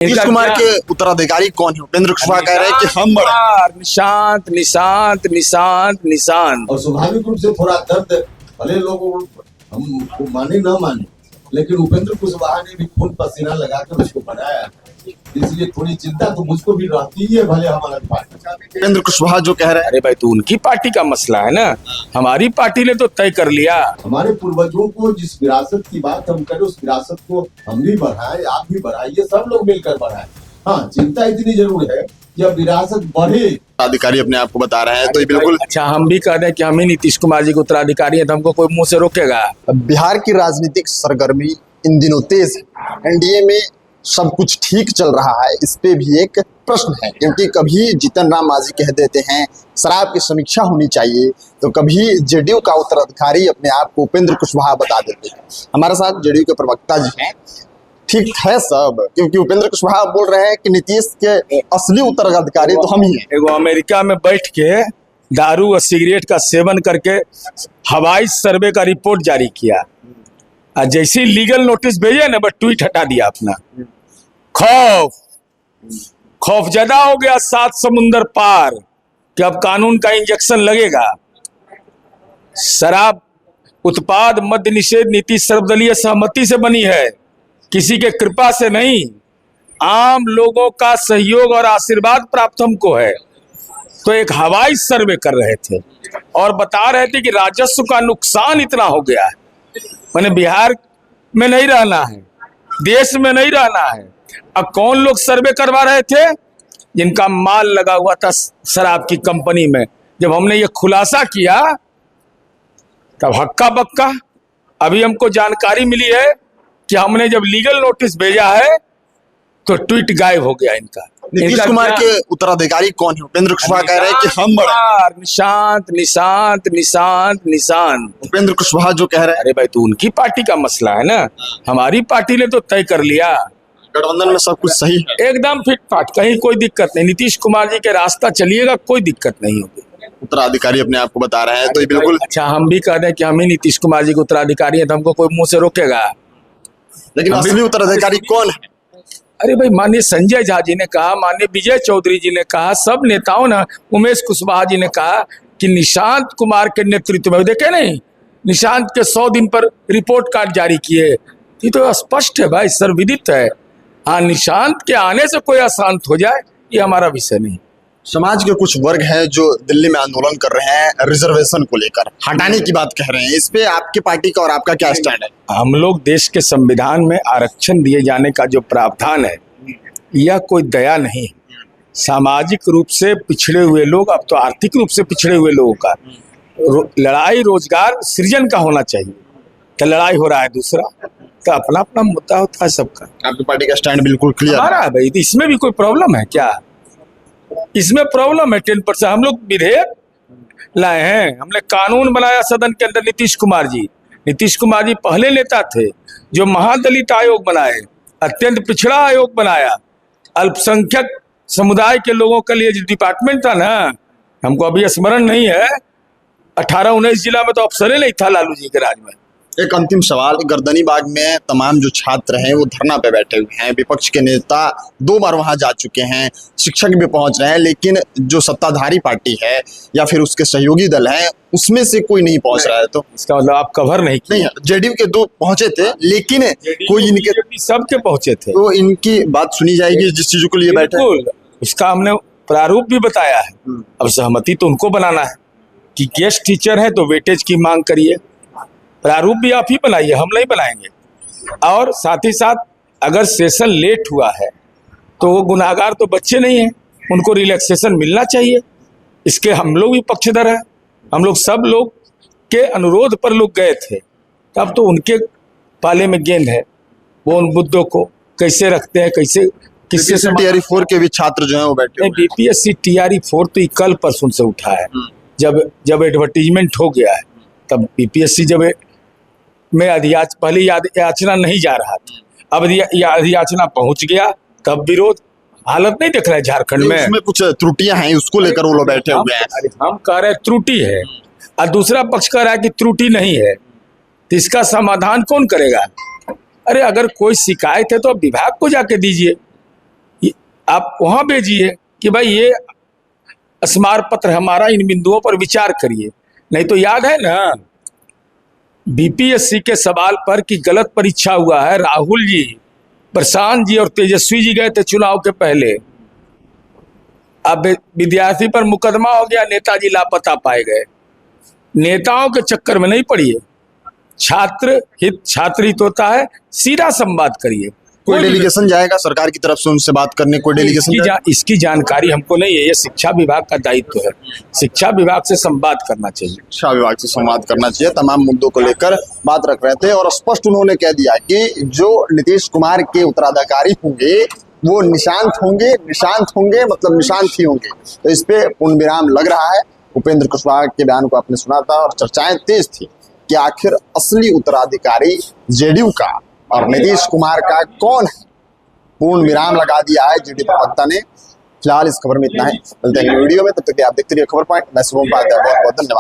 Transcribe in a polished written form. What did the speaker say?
नीतीश कुमार के उत्तराधिकारी कौन है? उपेंद्र कुशवाहा कह रहे हैं कि हम बड़े। निशांत निशांत निशांत निशांत और स्वाभाविक रूप से थोड़ा दर्द भले लोग हम माने न माने, लेकिन उपेंद्र कुशवाहा ने भी खून पसीना लगाकर उसको बनाया, इसलिए थोड़ी चिंता तो मुझको भी रहती है, भले हमारा पार्टी। उपेंद्र कुशवाहा जो कह रहे हैं, अरे भाई तो उनकी पार्टी का मसला है ना, हमारी पार्टी ने तो तय कर लिया। हमारे पूर्वजों को जिस विरासत की बात हम करें, उस विरासत को हम भी बढ़ाएं, आप भी बढ़ाइए, सब लोग मिलकर बढ़ाएं। हाँ, चिंता इतनी जरूर है कि अब विरासत बढ़े। अधिकारी अपने आप को बता रहे हैं, तो ये बिल्कुल अच्छा हम भी कह दें कि हम ही नीतीश कुमार जी के उत्तराधिकारी हैं, तो हमको कोई मुंह से रोकेगा? बिहार की राजनीतिक सरगर्मी इन दिनों तेज है। एनडीए में सब कुछ ठीक चल रहा है, इस पे भी एक प्रश्न है, क्योंकि कभी जीतन राम मांझी कह देते हैं शराब की समीक्षा होनी चाहिए, तो कभी जेडीयू का उत्तराधिकारी अपने आप को उपेंद्र कुशवाहा बता देते हैं। हमारे साथ जेडीयू के प्रवक्ता जी हैं। ठीक है सब, क्योंकि उपेंद्र कुशवाहा बोल रहे हैं कि नीतीश के असली उत्तराधिकारी तो हम ही हैं। एगो अमेरिका में बैठ के दारू और सिगरेट का सेवन करके हवाई सर्वे का रिपोर्ट जारी किया, और जैसे लीगल नोटिस भेजे ना, बस ट्वीट हटा दिया अपना। खौफ ज्यादा हो गया 7 समुंदर पार कि अब कानून का इंजेक्शन लगेगा। शराब उत्पाद मद्य निषेध नीति सर्वदलीय सहमति से बनी है, किसी के कृपा से नहीं, आम लोगों का सहयोग और आशीर्वाद प्राप्त हमको है। तो एक हवाई सर्वे कर रहे थे और बता रहे थे कि राजस्व का नुकसान इतना हो गया है, मैंने बिहार में नहीं रहना है, देश में नहीं रहना है। अब कौन लोग सर्वे करवा रहे थे? जिनका माल लगा हुआ था शराब की कंपनी में। जब हमने ये खुलासा किया तब हक्का बक्का। अभी हमको जानकारी मिली है कि हमने जब लीगल नोटिस भेजा है तो ट्वीट गायब हो गया इनका। नीतीश कुमार के उत्तराधिकारी कौन है? उपेंद्र कुशवाहा कह रहे हैं कि हम बड़े। निशांत निशांत निशांत निशांत उपेंद्र कुशवाहा जो कह रहे हैं, अरे भाई तो उनकी पार्टी का मसला है ना, हमारी पार्टी ने तो तय कर लिया। गठबंधन में सब कुछ सही है, एकदम फिट फाट, कहीं कोई दिक्कत नहीं। नीतीश कुमार जी के रास्ता चलिएगा, कोई दिक्कत नहीं होगी। उत्तराधिकारी अपने आप को बता रहे हैं, तो ये बिल्कुल। अच्छा हम भी कह दें कि हम ही नीतीश कुमार जी के उत्तराधिकारी हैं, तो हमको कोई मुंह से रोकेगा? लेकिन असली उत्तराधिकारी कौन है? अरे भाई माननीय संजय झा जी ने कहा, माननीय विजय चौधरी जी ने कहा, सब नेताओं ने, उमेश कुशवाहा जी ने कहा कि निशांत कुमार के नेतृत्व में, देखे नहीं निशांत के 100 दिन पर रिपोर्ट कार्ड जारी किए। ये तो स्पष्ट है भाई, सर्वविदित है। हाँ, निशांत के आने से कोई अशांत हो जाए ये हमारा विषय नहीं। समाज के कुछ वर्ग हैं जो दिल्ली में आंदोलन कर रहे हैं रिजर्वेशन को लेकर, हटाने की बात कह रहे हैं, इस पे आपकी पार्टी का और आपका क्या स्टैंड है? हम लोग देश के संविधान में आरक्षण दिए जाने का जो प्रावधान है, यह कोई दया नहीं। सामाजिक रूप से पिछड़े हुए लोग, अब तो आर्थिक रूप से पिछड़े हुए लोगों का लड़ाई रोजगार सृजन का होना चाहिए, तो लड़ाई हो रहा है दूसरा, तो अपना अपना मुद्दा होता है सबका। आपकी पार्टी का स्टैंड बिल्कुल क्लियर हमारा है भाई, तो इसमें भी कोई प्रॉब्लम है क्या? इसमें प्रॉब्लम है 10%। हम लोग विधेयक लाए हैं, हमने कानून बनाया सदन के अंदर। नीतीश कुमार जी पहले नेता थे जो महादलित आयोग बनाए, अत्यंत पिछड़ा आयोग बनाया, अल्पसंख्यक समुदाय के लोगों के लिए जो डिपार्टमेंट था ना, हमको अभी स्मरण नहीं है, 18-19 जिला में तो अफसर नहीं था लालू जी के राज में। एक अंतिम सवाल, गर्दनी बाग में तमाम जो छात्र हैं वो धरना पे बैठे हुए हैं, विपक्ष के नेता 2 बार वहां जा चुके हैं, शिक्षक भी पहुंच रहे हैं, लेकिन जो सत्ताधारी पार्टी है या फिर उसके सहयोगी दल हैं उसमें से कोई नहीं पहुंच रहा है। तो इसका मतलब आप कवर नहीं किए? नहीं, जेडीयू के 2 पहुंचे थे, लेकिन कोई इनके सबके पहुंचे थे। तो इनकी बात सुनी जाएगी जिस चीजों को लिए बैठे। बिल्कुल, उसका हमने प्रारूप भी बताया है। अब सहमति तो उनको बनाना है कि गेस्ट टीचर है तो वेटेज की मांग करिए, प्रारूप भी आप ही बनाइए, हम नहीं बनाएंगे। और साथ ही साथ अगर सेशन लेट हुआ है तो वो गुनाहगार तो बच्चे नहीं हैं, उनको रिलैक्सेशन मिलना चाहिए। इसके हम लोग भी पक्षधर हैं, हम लोग सब लोग के अनुरोध पर लोग गए थे, तब तो उनके पाले में गेंद है, वो उन मुद्दों को कैसे रखते हैं, कैसे किससे। TRE 4 के भी छात्र जो हैं वो बैठे हैं। BPSC TRE 4 तो कल परसों से उठा है, जब एडवर्टीजमेंट हो गया है तब BPSC जब में पहले याचना नहीं जा रहा था, अब अधियाचना पहुंच गया, तब विरोध। हालत नहीं देख रहे हैं झारखंड में, उसमें कुछ त्रुटियां हैं, उसको लेकर वो लोग बैठे हुए हैं। हम कह रहे हैं त्रुटि है और दूसरा पक्ष कह रहा है कि त्रुटि नहीं है, तो इसका समाधान कौन करेगा? अरे अगर कोई शिकायत है तो आप विभाग को जाके दीजिए, आप वहां भेजिए कि भाई ये स्मार पत्र हमारा, इन बिंदुओं पर विचार करिए। नहीं तो याद है ना बीपीएससी के सवाल पर कि गलत परीक्षा हुआ है, राहुल जी, प्रशांत जी और तेजस्वी जी गए थे चुनाव के पहले। अब विद्यार्थी पर मुकदमा हो गया, नेताजी लापता पाए गए। नेताओं के चक्कर में नहीं पड़िए, छात्र हित छात्र हित होता है, सीधा संवाद करिए। कोई डेलीगेशन जाएगा सरकार की तरफ से उनसे बात करने? कोई डेलीगेशन? इसकी जानकारी हमको नहीं है, ये शिक्षा विभाग का दायित्व है। शिक्षा विभाग से संवाद करना चाहिए, शिक्षा विभाग से संवाद करना चाहिए। तमाम मुद्दों को लेकर बात रख रहे थे और स्पष्ट उन्होंने कह दिया कि जो नीतीश कुमार के उत्तराधिकारी होंगे वो निशांत होंगे मतलब निशांत ही होंगे। तो इस पे पूर्ण विराम लग रहा है। उपेंद्र कुशवाहा के बयान को आपने सुना था और चर्चाएं तेज थी कि आखिर असली उत्तराधिकारी जेडीयू का और नीतीश कुमार का कौन है। पूर्ण विराम लगा दिया है जेडीयू प्रवक्ता ने। फिलहाल इस खबर में इतना है, मिलते हैं अगली वीडियो में, तब तक आप देखते रहिए खबर पॉइंट। मैं शुभम उपाध्याय, बहुत बहुत धन्यवाद।